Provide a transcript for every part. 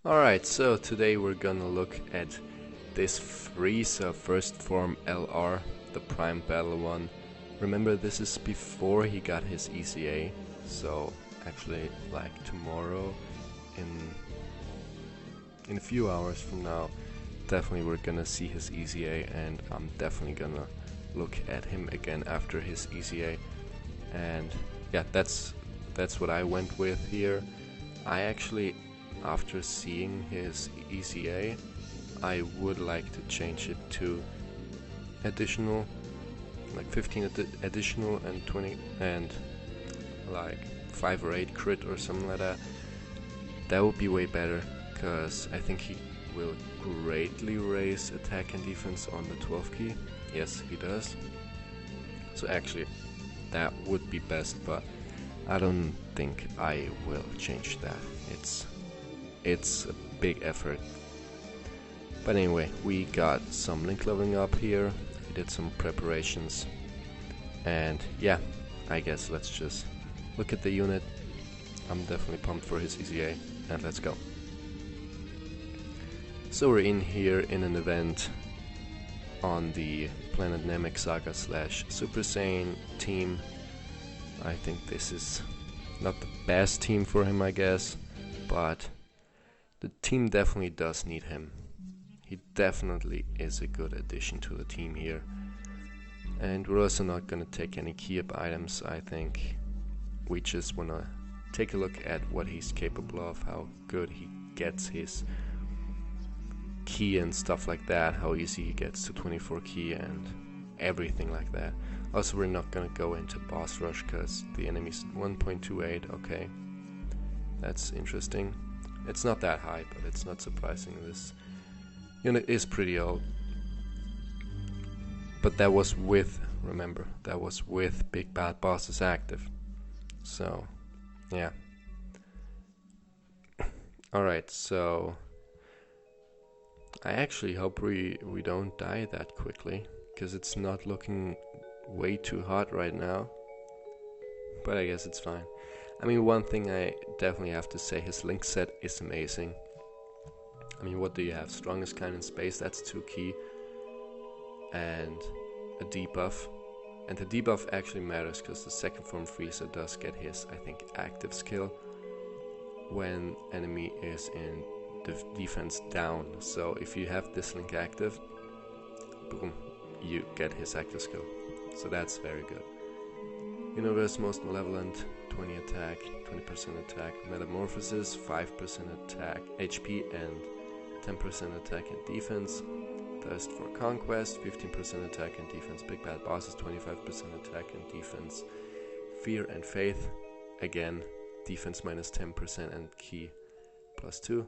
Alright, so today we're gonna look at this Frieza first form LR, the Primebattle one. Remember, this is before he got his ECA, so actually like tomorrow, in a few hours from now, definitely we're gonna see his ECA, and I'm definitely gonna look at him again after his ECA. And yeah, that's what I went with here. I actually, after seeing his ECA, I would like to change it to additional, like 15 additional and 20 and like 5 or 8 crit or something like that. That would be way better, because I think he will greatly raise attack and defense on the 12 key. Yes, he does. So actually, that would be best, but I don't think I will change that. It's a big effort. But anyway, we got some link leveling up here. We did some preparations, and yeah, I guess let's just look at the unit. I'm definitely pumped for his ECA, and let's go. So we're in here in an event on the Planet Namek Saga / Super Saiyan team. I think this is not the best team for him, I guess, but the team definitely does need him. He definitely is a good addition to the team here. And we're also not gonna take any key up items, I think. We just wanna take a look at what he's capable of, how good he gets his key and stuff like that, how easy he gets to 24 key and everything like that. Also, we're not gonna go into boss rush because the enemy's 1.28. Okay, that's interesting. It's not that high, but it's not surprising. This unit is pretty old, but that was with, remember, that was with big bad bosses active. So yeah. Alright, so I actually hope we don't die that quickly, because it's not looking way too hot right now, but I guess it's fine. I mean, one thing I definitely have to say, his link set is amazing. I mean, what do you have? Strongest kind in space, that's 2 key, and a debuff. And the debuff actually matters, because the second form Frieza does get his, I think, active skill when enemy is in defense down. So if you have this link active, boom, you get his active skill. So that's very good. Universe most malevolent, 20 attack, 20% attack, metamorphosis, 5% attack HP and 10% attack and defense. Thirst for conquest, 15% attack and defense. Big bad bosses, 25% attack and defense. Fear and faith, again, defense minus 10% and key plus 2.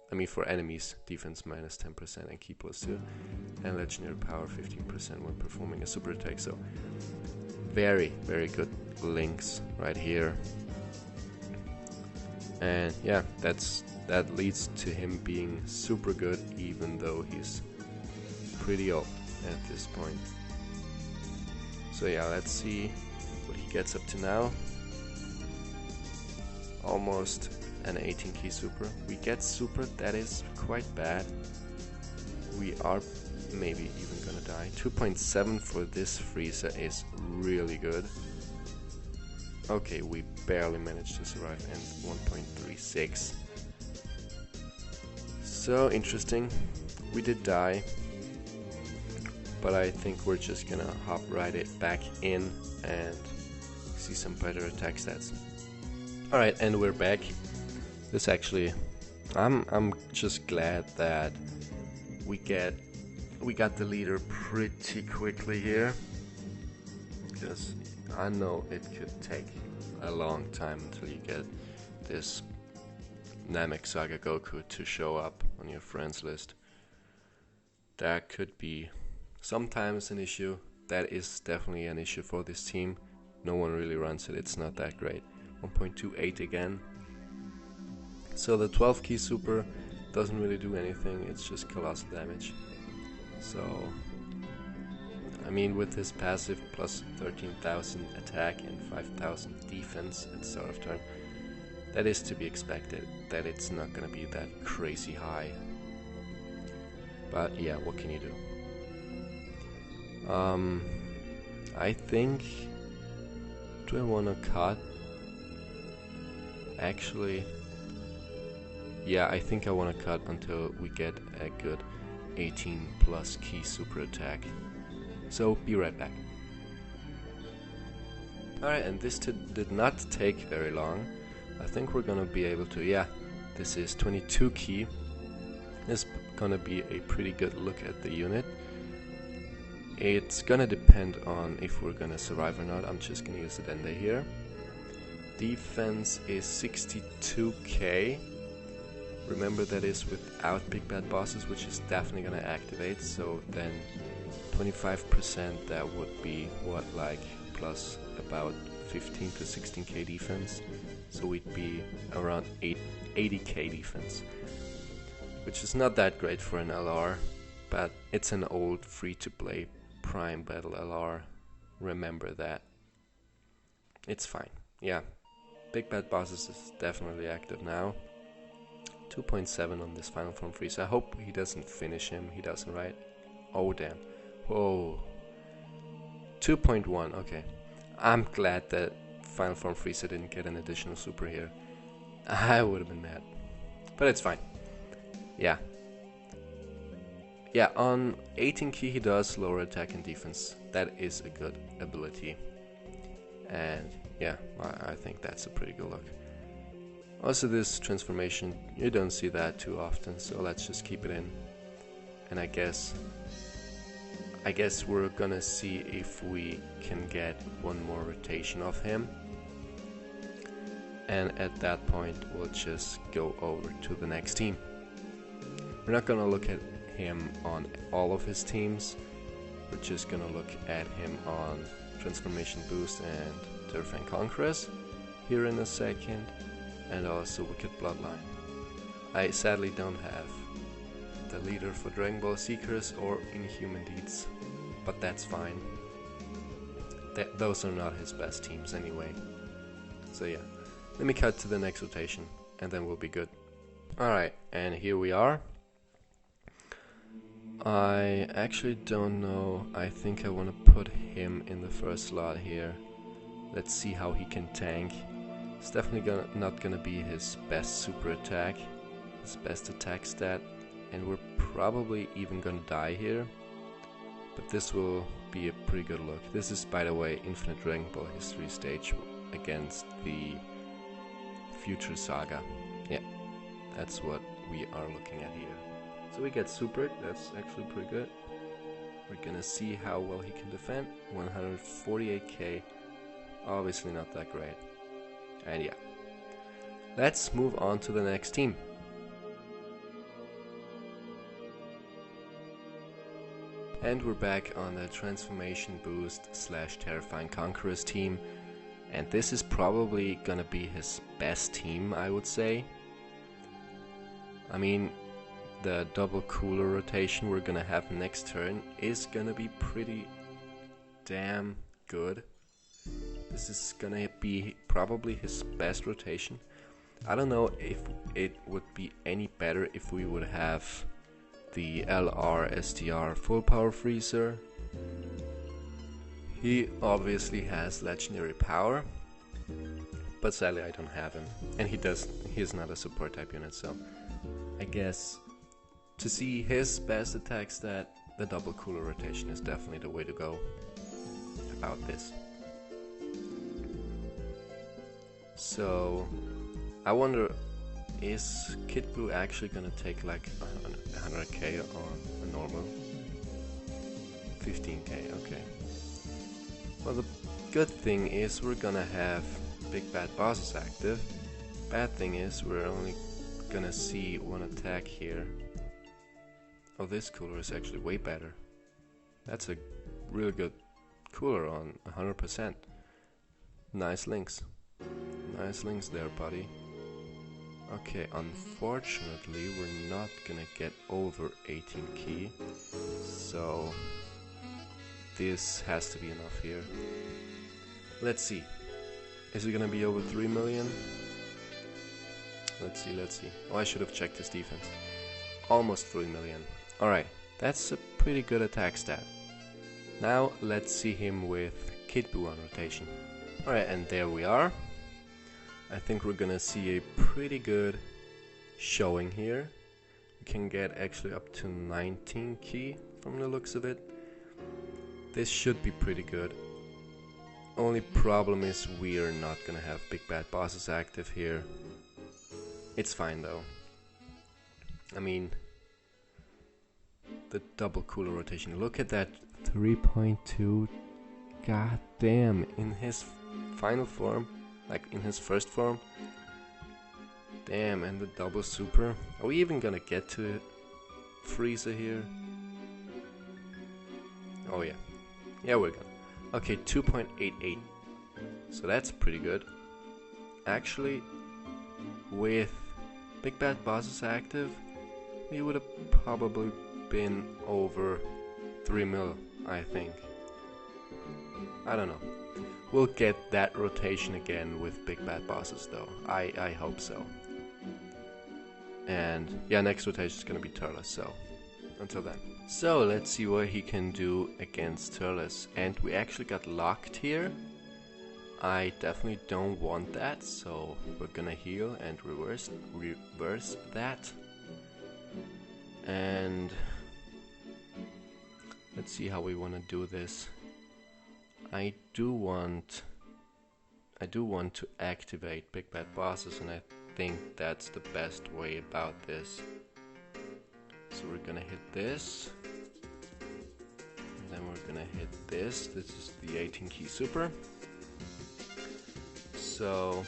I mean, for enemies, defense minus 10% and key plus 2. And legendary power 15% when performing a super attack. So very, very good links right here. And yeah, that leads to him being super good, even though he's pretty old at this point. So yeah, let's see what he gets up to now. Almost an 18 key super. We get super, that is quite bad. We are maybe even gonna die. 2.7 for this Frieza is really good. Okay, we barely managed to survive, and 1.36. So interesting. We did die, but I think we're just gonna hop right back in and see some better attack stats. Alright, and we're back. This actually, I'm just glad that we got the leader pretty quickly here, because I know it could take a long time until you get this Namek Saga Goku to show up on your friends list. That could be sometimes an issue. That is definitely an issue for this team. No one really runs it, it's not that great. 1.28 again. So the 12 key super doesn't really do anything, it's just colossal damage. So I mean, with his passive plus 13,000 attack and 5,000 defense at start of turn, that is to be expected, that it's not gonna be that crazy high. But yeah, what can you do? I think, do I wanna cut? Actually, yeah, I think I wanna cut until we get a good 18 plus key super attack. So be right back. Alright, and this did not take very long. I think we're gonna be able to, yeah, this is 22 key. This is gonna be a pretty good look at the unit. It's gonna depend on if we're gonna survive or not. I'm just gonna use it ender here. Defense is 62k. Remember, that is without big bad bosses, which is definitely gonna activate. So then 25%, that would be what, like plus about 15 to 16k defense. So we'd be around 80k defense, which is not that great for an LR, but it's an old free-to-play Primebattle LR. Remember that. It's fine. Yeah, big bad bosses is definitely active now. 2.7 on this final form Frieza. I hope he doesn't finish him. He doesn't, right? Oh damn. Whoa. 2.1. Okay. I'm glad that final form Frieza didn't get an additional super here. I would have been mad. But it's fine. Yeah. Yeah, on 18 key he does lower attack and defense. That is a good ability. And yeah, I think that's a pretty good look. Also, this transformation, you don't see that too often, so let's just keep it in. And I guess we're gonna see if we can get one more rotation of him. And at that point, we'll just go over to the next team. We're not gonna look at him on all of his teams. We're just gonna look at him on Transformation Boost and Terrifying Conquerors here in a second, and also Wicked Bloodline. I sadly don't have the leader for Dragon Ball Seekers or Inhuman Deeds, but that's fine. Those are not his best teams anyway. So yeah, let me cut to the next rotation and then we'll be good. Alright, and here we are. I actually don't know. I think I want to put him in the first slot here. Let's see how he can tank. It's definitely not gonna be his best super attack, his best attack stat, and we're probably even gonna die here. But this will be a pretty good look. This is, by the way, Infinite Dragon Ball History stage against the Future Saga. Yeah, that's what we are looking at here. So we get super, that's actually pretty good. We're gonna see how well he can defend. 148k, obviously not that great. And yeah, let's move on to the next team. And we're back on the Transformation Boost / Terrifying Conquerors team. And this is probably gonna be his best team, I would say. I mean, the double cooler rotation we're gonna have next turn is gonna be pretty damn good. This is gonna be probably his best rotation. I don't know if it would be any better if we would have the LR STR full power Freezer. He obviously has legendary power, but sadly I don't have him, and he's not a support type unit, so I guess to see his best attack stat, the double cooler rotation is definitely the way to go about this. So I wonder, is Kid Buu actually gonna take like 100k on a normal? 15k, okay. Well, the good thing is we're gonna have big bad bosses active. Bad thing is we're only gonna see one attack here. Oh, this cooler is actually way better. That's a really good cooler on 100%. Nice links. Nice links there, buddy. Okay, unfortunately we're not gonna get over 18 key, so this has to be enough here. Let's see. Is it gonna be over 3 million? Let's see. Oh, I should have checked his defense. Almost 3 million. Alright, that's a pretty good attack stat. Now let's see him with Kid Buu on rotation. Alright, and there we are. I think we're gonna see a pretty good showing here. We can get actually up to 19 ki from the looks of it. This should be pretty good. Only problem is we are not gonna have big bad bosses active here. It's fine though. I mean, the double cooler rotation. Look at that 3.2. God damn, in his final form, like in his first form. Damn, and the double super. Are we even gonna get to Frieza here? Oh yeah. Yeah, we're gonna. Okay, 2.88. So that's pretty good. Actually, with big bad bosses active, we would have probably been over 3 mil, I think. I don't know. We'll get that rotation again with big bad bosses though. I hope so. And yeah, next rotation is gonna be Turles, so until then. So let's see what he can do against Turles. And we actually got locked here. I definitely don't want that, so we're gonna heal and reverse that. And let's see how we want to do this. I do want to activate big bad bosses, and I think that's the best way about this. So we're gonna hit this, and then we're gonna hit this. This is the 18 ki super. So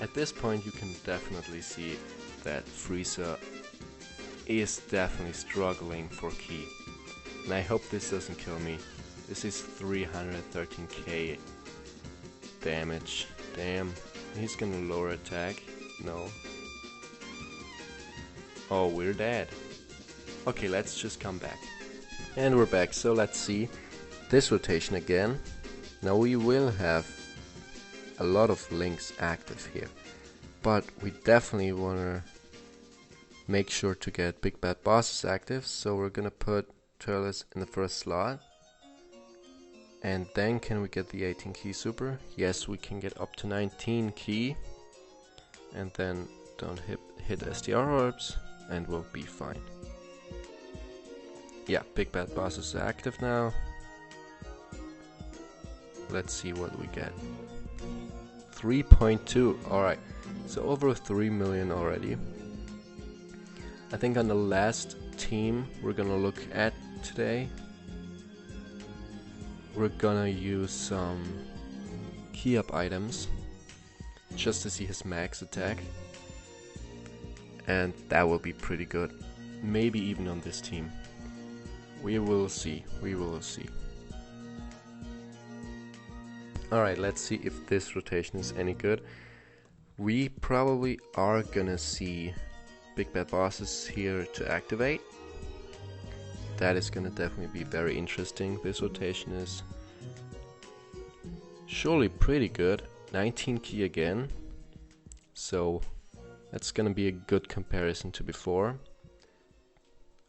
at this point you can definitely see that Frieza is definitely struggling for ki. And I hope this doesn't kill me. This is 313k damage. Damn. He's gonna lower attack. No. Oh, we're dead. Okay, let's just come back. And we're back, so let's see this rotation again. Now we will have a lot of links active here, but we definitely wanna make sure to get big bad bosses active, so we're gonna put Turles in the first slot. And then can we get the 18 ki super? Yes, we can get up to 19 ki. And then don't hit STR orbs and we'll be fine. Yeah, big bad boss is active now. Let's see what we get. 3.2. Alright, so over 3 million already. I think on the last team we're gonna look at today, we're gonna use some key up items just to see his max attack, and that will be pretty good. Maybe even on this team. We will see. Alright, let's see if this rotation is any good. We probably are gonna see big bad bosses here to activate. That is gonna definitely be very interesting. This rotation is surely pretty good. 19 ki again, so that's gonna be a good comparison to before.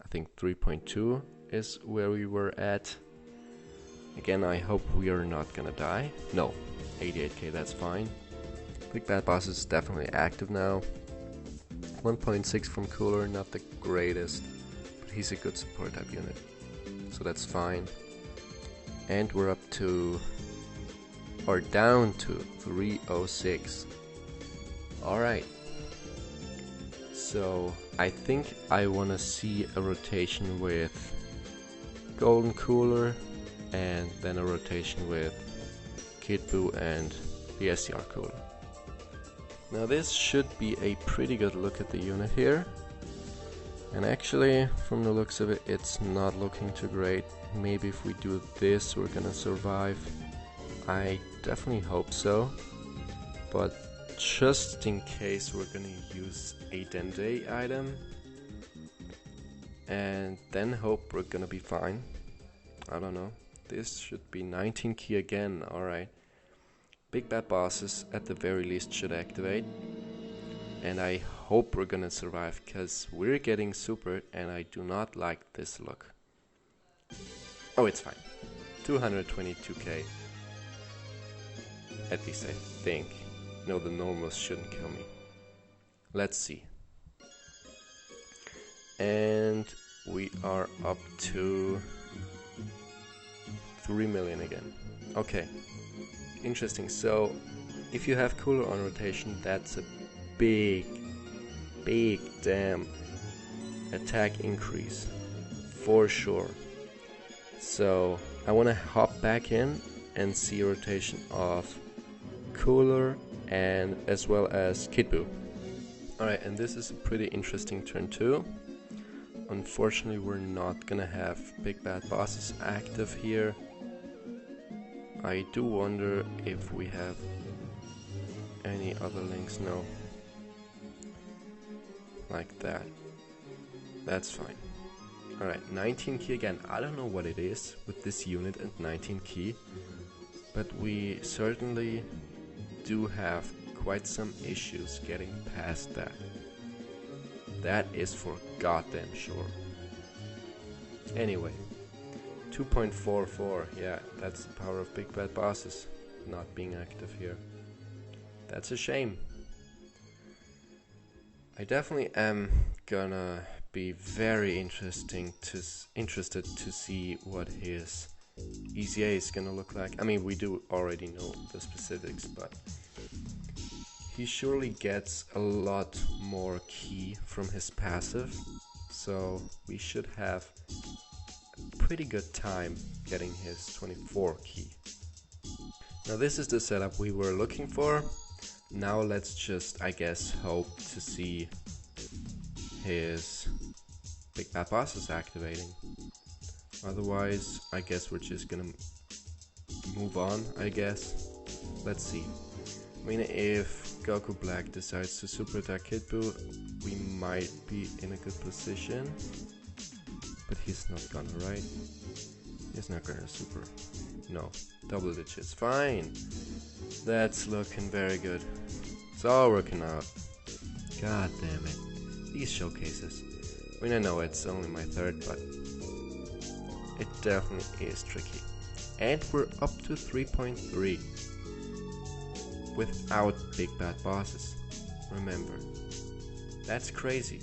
I think 3.2 is where we were at. Again, I hope we are not gonna die. No, 88k, that's fine. Big bad boss is definitely active now. 1.6 from Cooler, not the greatest, but he's a good support type unit, so that's fine. And we're up to, or down to 306. Alright, so I think I wanna see a rotation with Golden Cooler and then a rotation with Kid Buu and the SCR Cooler. Now this should be a pretty good look at the unit here, and actually from the looks of it, it's not looking too great. Maybe if we do this we're gonna survive. I definitely hope so, but just in case we're gonna use a Dende item and then hope we're gonna be fine. I don't know. This should be 19 ki again. Alright. Big bad bosses at the very least should activate. And I hope we're gonna survive, because we're getting super and I do not like this look. Oh, it's fine. 222k. At least I think. No, the normals shouldn't kill me. Let's see. And we are up to 3 million again. Okay. Interesting. So, if you have Cooler on rotation, that's a big damn attack increase. For sure. So, I want to hop back in and see a rotation of Cooler and as well as Kid Buu. Alright, and this is a pretty interesting turn too. Unfortunately, we're not gonna have big bad bosses active here. I do wonder if we have any other links. No. Like that. That's fine. Alright, 19 key again. I don't know what it is with this unit and 19 key, but we certainly do have quite some issues getting past that. That is for goddamn sure. Anyway, 2.44, yeah, that's the power of big bad bosses not being active here. That's a shame. I definitely am gonna be very interested to see what his EZA is gonna look like. I mean, we do already know the specifics, but he surely gets a lot more ki from his passive, so we should have a pretty good time getting his 24 ki. Now this is the setup we were looking for. Now let's just, I guess, hope to see his big bad bosses activating. Otherwise, I guess we're just gonna move on, I guess. Let's see. I mean, if Goku Black decides to super attack Kid Buu, we might be in a good position. But he's not gonna, right? He's not gonna super. No. Double digits. Fine. That's looking very good. It's all working out. God damn it. These showcases. I mean, I know it's only my third, but it definitely is tricky. And we're up to 3.3 without big bad bosses. Remember, that's crazy.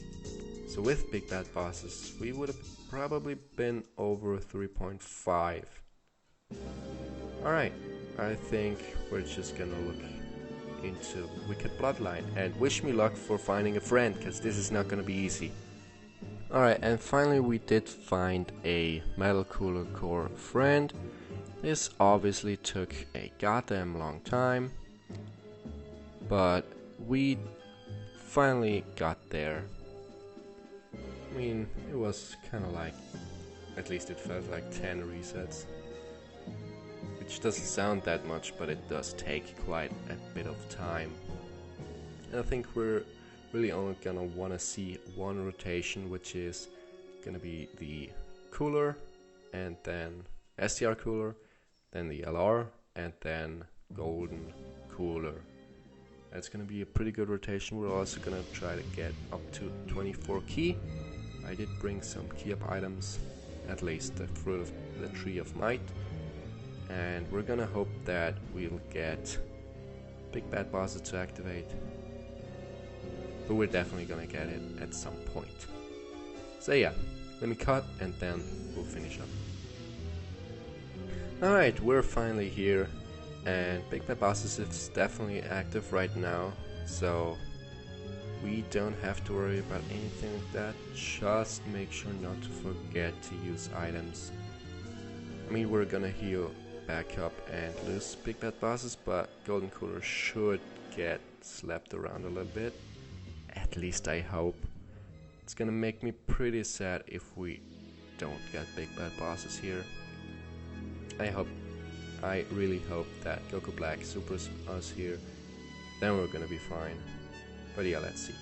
So with big bad bosses, we would have probably been over 3.5. Alright, I think we're just gonna look into Wicked Bloodline and wish me luck for finding a friend, because this is not gonna be easy. Alright, and finally we did find a Metal Cooler Core friend. This obviously took a goddamn long time, but we finally got there. I mean, it was kind of like, at least it felt like 10 resets. Which doesn't sound that much, but it does take quite a bit of time. And I think we're really only gonna want to see one rotation, which is gonna be the Cooler, and then STR Cooler, then the LR, and then Golden Cooler. That's gonna be a pretty good rotation. We're also gonna try to get up to 24 ki. I did bring some ki up items, at least the Fruit of the Tree of Might. And we're gonna hope that we'll get big bad bosses to activate. But we're definitely gonna get it at some point. So yeah, let me cut and then we'll finish up. Alright, we're finally here. And big bad bosses is definitely active right now. So we don't have to worry about anything like that. Just make sure not to forget to use items. I mean, we're gonna heal back up and lose big bad bosses, but Golden Cooler should get slapped around a little bit. At least I hope. It's gonna make me pretty sad if we don't get big bad bosses here. I really hope that Goku Black supers us here. Then we're gonna be fine. But yeah, let's see.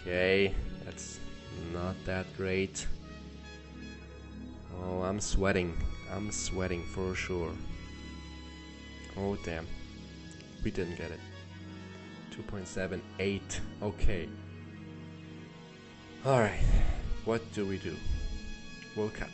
Okay, that's not that great. Oh, I'm sweating. I'm sweating for sure. Oh damn. We didn't get it. 2.78. Okay. Alright. What do we do? We'll cut.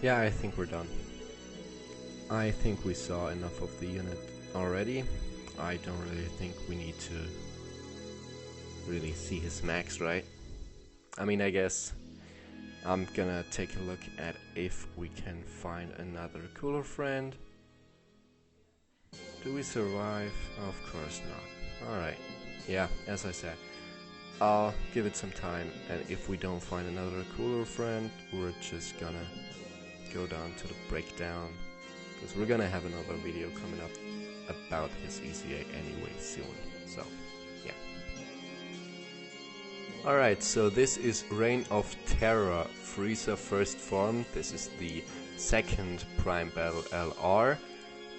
Yeah, I think we're done. I think we saw enough of the unit already. I don't really think we need to really see his max, right? I mean, I guess I'm gonna take a look at if we can find another cooler friend. Do we survive? Of course not. Alright. Yeah, as I said, I'll give it some time, and if we don't find another cooler friend, we're just gonna go down to the breakdown, because we're gonna have another video coming up about his ECA anyway soon. So yeah. Alright, so this is Reign of Terror, Frieza first form. This is the second Primebattle LR,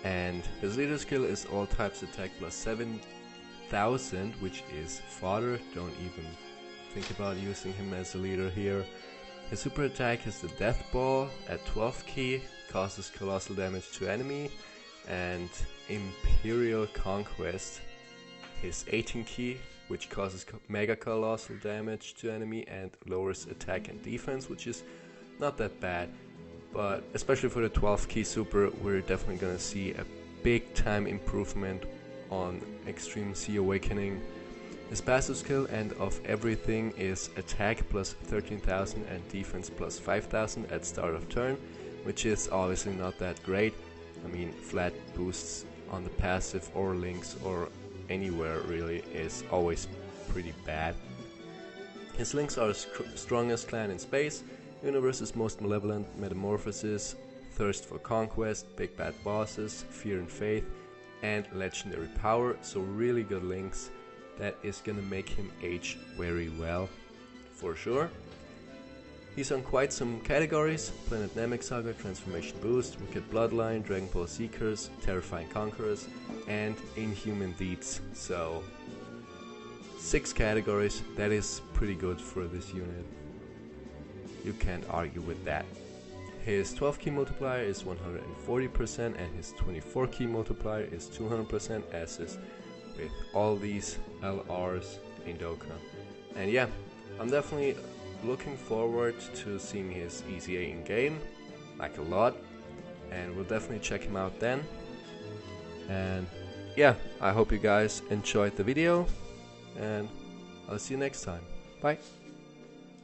and his leader skill is all types attack plus 7,000, which is fodder. Don't even think about using him as a leader here. His super attack is the Death Ball at 12 key, causes colossal damage to enemy, and Imperial Conquest, his 18 key, which causes mega colossal damage to enemy and lowers attack and defense, which is not that bad, but especially for the 12 key super, we're definitely gonna see a big time improvement on Extreme Sea Awakening. His passive skill and of everything is attack plus 13,000 and defense plus 5,000 at start of turn, which is obviously not that great. I mean, flat boosts on the passive or links or anywhere really is always pretty bad. His links are strongest clan in space, universe's most malevolent, metamorphosis, thirst for conquest, big bad bosses, fear and faith, and legendary power. So really good links. That is gonna make him age very well, for sure. He's on quite some categories: Planet Namek Saga, Transformation Boost, Wicked Bloodline, Dragon Ball Seekers, Terrifying Conquerors, and Inhuman Deeds. So 6 categories, that is pretty good for this unit. You can't argue with that. His 12 key multiplier is 140% and his 24 key multiplier is 200%, as is with all these LRs in Dokkan. And yeah, I'm definitely looking forward to seeing his ECA in game, like a lot, and we'll definitely check him out then. And yeah, I hope you guys enjoyed the video, and I'll see you next time. Bye.